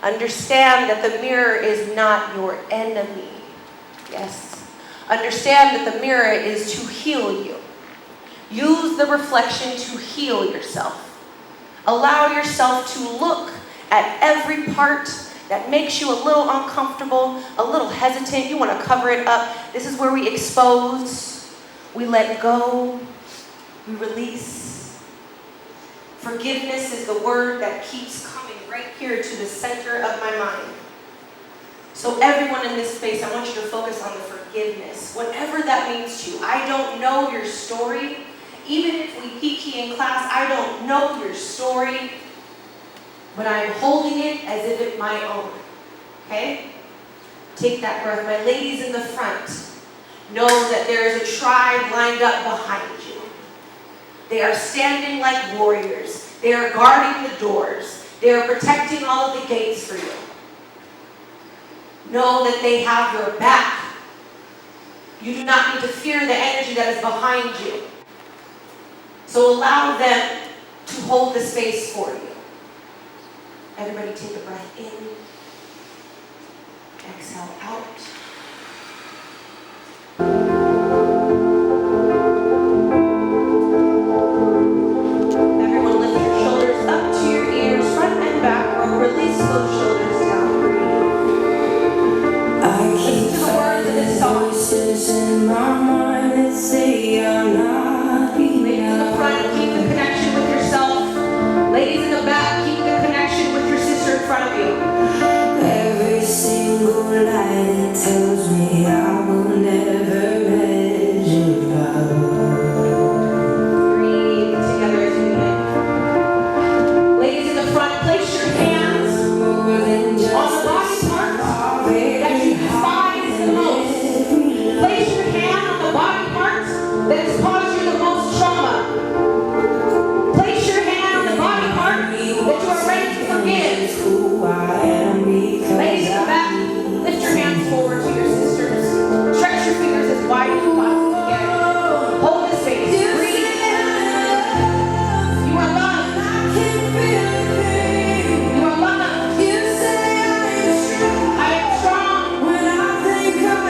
Understand that the mirror is not your enemy. Yes. Understand that the mirror is to heal you. Use the reflection to heal yourself. Allow yourself to look at every part that makes you a little uncomfortable, a little hesitant. You want to cover it up. This is where we expose, we let go, we release. Forgiveness is the word that keeps coming right here to the center of my mind. So everyone in this space, I want you to focus on the forgiveness, whatever that means to you. I don't know your story. Even if we kiki in class, I don't know your story, but I'm holding it as if it's my own. Okay? Take that breath. My ladies in the front, know that there is a tribe lined up behind you. They are standing like warriors. They are guarding the doors. They are protecting all of the gates for you. Know that they have your back. You do not need to fear the energy that is behind you. So allow them to hold the space for you. Everybody take a breath in. Exhale out. Everyone lift your shoulders up to your ears, front and back, or release those shoulders down. Listen to the words of this song. In my mind that say I'm not enough. Ladies in the front, keep the connection with yourself. Ladies in the back, keep the connection with your sister in front of you. Every single lie that tells me I will never measure up. Breathe together as you unite. Ladies in the front, place your hands on the body parts that you despise the most. Place your hand on the body parts that has caused you the most trauma. Place your hand on the body part that you are ready to forgive. Who I am because Ladies in the back, lift your hands forward to your sisters. Stretch your fingers as wide as you possibly can. Hold the space. Breathe. You are loved. You are loved. I am strong. when I think I'm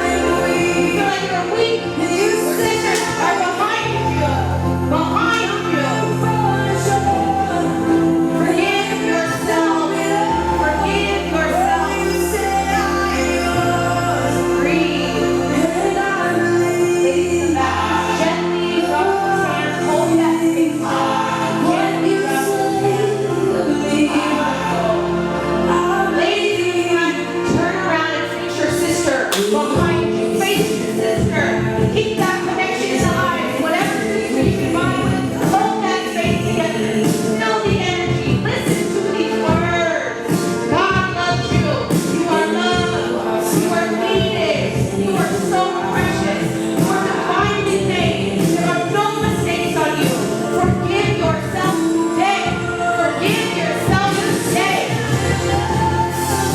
weak. You feel like you're weak. Your sisters are behind you. Behind you. Forgive yourself. Forgive yourself. Breathe. Ladies in the back, gently rub those hands. Hold that space. Gently rub those hands. Ladies in the front, turn around and face your sister behind you. Face your sister. Keep that connection alive. Whatever you can find with, hold that space together. Feel the energy. Listen to these words. God loves you. You are loved. You are needed. You are so precious. You are divinely made. There are no mistakes on you. Forgive yourself today. Forgive yourself today.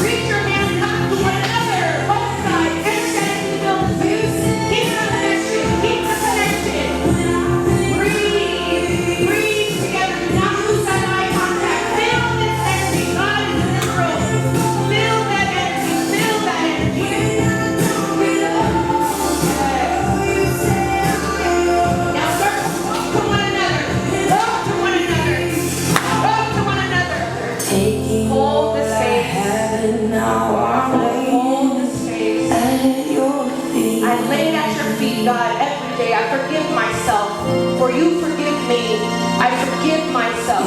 Reach your hands up to one another. Both sides. Energetically build the space. Keep the connection. Keep the connection. Breathe. Breathe together. Do not lose that eye contact. Feel this energy. God is in the room. Feel that energy. Feel that energy. Now start to one another. Talk to one another. Talk to one another. Taking Hold the what I space. have and now I'm Hold laying the space. at your feet. I lay it at your feet, God, every day. I forgive myself, for you forgive me. I forgive myself,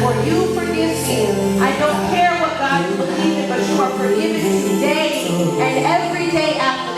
for you forgive me. I don't care what God you believe in, but you are forgiven today and every day after